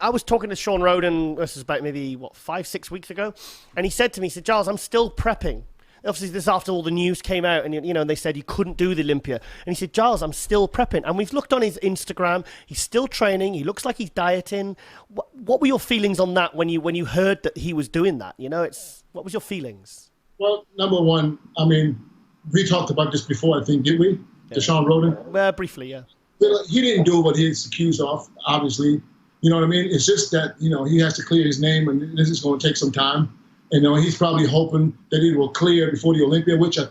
was talking to Shawn Rhoden, this was about maybe, 5-6 weeks ago, and he said to me, Giles, I'm still prepping. Obviously, this is after all the news came out, and and they said you couldn't do the Olympia. And he said, Giles, I'm still prepping. And we've looked on his Instagram. He's still training. He looks like he's dieting. What were your feelings on that when you heard that he was doing that? What was your feelings? Well, number one, I mean, we talked about this before, I think, did we? Yeah. To Shawn Rhoden? Briefly, yeah. Well, he didn't do what he's accused of, obviously. You know what I mean? It's just that, he has to clear his name, and this is going to take some time. He's probably hoping that it will clear before the Olympia, which I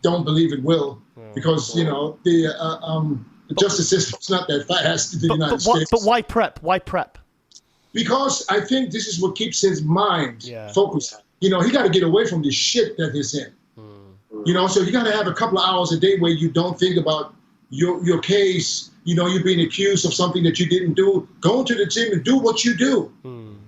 don't believe it will, because, the justice system's not that fast in the United States. But why prep? Why prep? Because I think this is what keeps his mind focused. He got to get away from the shit that he's in. So you got to have a couple of hours a day where you don't think about your case. You're being accused of something that you didn't do. Go to the gym and do what you do.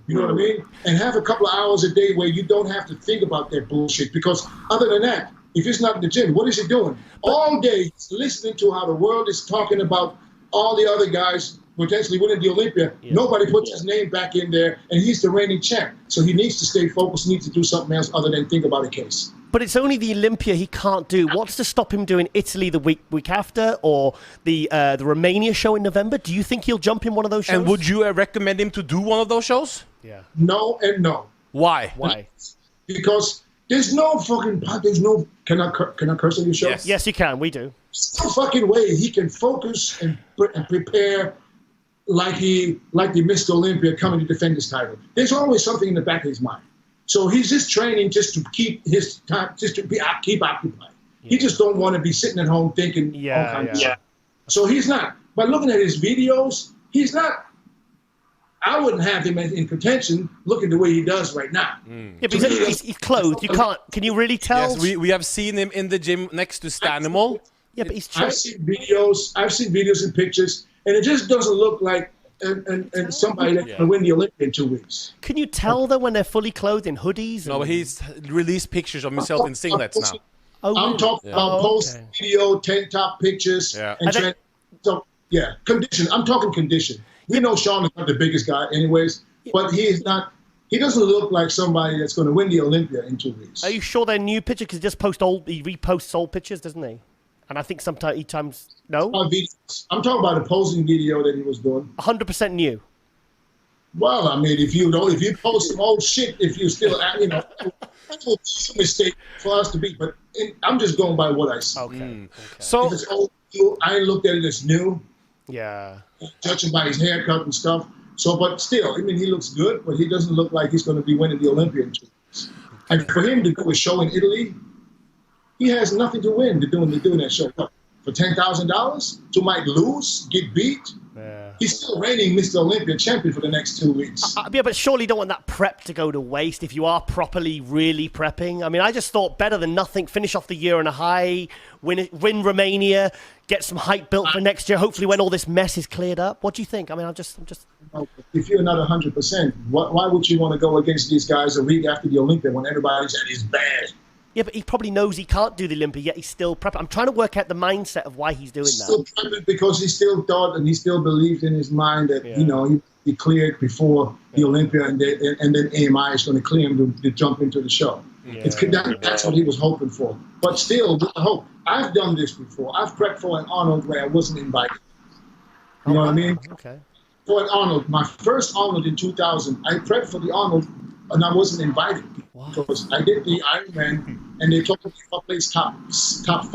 You know what I mean? And have a couple of hours a day where you don't have to think about that bullshit. Because other than that, if it's not in the gym, what is he doing? All day he's listening to how the world is talking about all the other guys potentially winning the Olympia. Yeah. Nobody puts his name back in there, and he's the reigning champ. So he needs to stay focused, needs to do something else other than think about a case. But it's only the Olympia he can't do. What's to stop him doing Italy the week after, or the Romania show in November? Do you think he'll jump in one of those shows? And would you recommend him to do one of those shows? Yeah. No and no. Why? Because there's no fucking... Can I curse on your show? Yes, you can. We do. There's no fucking way he can focus and prepare like the Mr. Olympia coming to defend his title. There's always something in the back of his mind. So he's just training just to keep his time, keep occupied. Yeah. He just don't want to be sitting at home thinking all kinds of shit. So he's not. By looking at his videos, he's not. I wouldn't have him in contention looking the way he does right now. Yeah, but he's clothed. You can't. Can you really tell? Yes, we have seen him in the gym next to Stanimal. Yeah, but he's. I've seen videos and pictures, and it just doesn't look like and somebody that can win the Olympia in 2 weeks. Can you tell though when they're fully clothed in hoodies? No, but he's released pictures of himself in singlets now. I'm talking about post-video, tank top pictures. Yeah. Condition. I'm talking condition. We know Shawn is not the biggest guy anyways, but he is not. He doesn't look like somebody that's going to win the Olympia in 2 weeks. Are you sure they're new pictures? Because he reposts old pictures, doesn't he? And I think sometimes no. I'm talking about a posing video that he was doing. 100% new. Well, I mean, if you post some old shit, if you still, that's a mistake for us to be. But I'm just going by what I see. Okay. So if it's old, I looked at it as new. Yeah. Judging by his haircut and stuff. So, but still, I mean, he looks good, but he doesn't look like he's going to be winning the Olympia in 2 weeks. And for him to do a show in Italy, he has nothing to win to doing that show. For $10,000, to might lose, get beat. Yeah. He's still reigning Mr. Olympia champion for the next 2 weeks. Yeah, but surely you don't want that prep to go to waste if you are properly, really prepping. I mean, I just thought better than nothing. Finish off the year on a high, win Romania, get some hype built for next year. Hopefully, when all this mess is cleared up. What do you think? I mean, I'm just. If you're not 100%, why would you want to go against these guys a week after the Olympia when everybody said he's bad? Yeah, but he probably knows he can't do the Olympia, yet he's still prepping. I'm trying to work out the mindset of why he's doing that. Still prepping because he still thought and he still believed in his mind that, he cleared before the Olympia and then AMI is going to clear him to jump into the show. Yeah. That's what he was hoping for. But still, with the hope. I've done this before. I've prepped for an Arnold where I wasn't invited. You know what I mean? Okay. For an Arnold, my first Arnold in 2000, I prepped for the Arnold and I wasn't invited. Because I did the Ironman, and they told me if I placed top 5,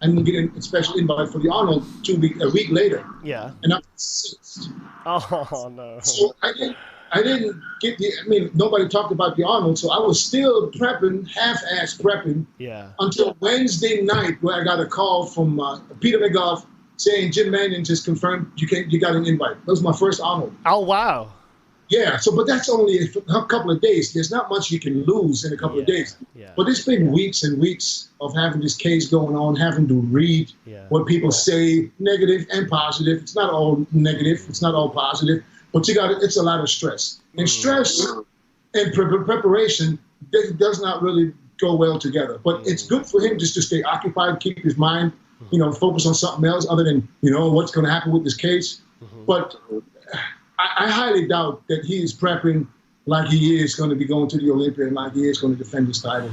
I didn't get a special invite for the Arnold a week later. Yeah. And I'm 6th. Oh no. So I didn't get nobody talked about the Arnold, so I was still prepping, half-ass prepping. Yeah. Until Wednesday night, where I got a call from Peter McGough saying Jim Mannion just confirmed you got an invite. That was my first Arnold. Oh wow. Yeah, but that's only a couple of days. There's not much you can lose in a couple of days. Yeah. But it's been weeks and weeks of having this case going on, having to read what people say, negative and positive. It's not all negative. It's not all positive. But it's a lot of stress. And stress and preparation does not really go well together. But it's good for him just to stay occupied, keep his mind, focus on something else other than, what's going to happen with this case. But I highly doubt that he is prepping like he is going to be going to the Olympia and like he is going to defend his title.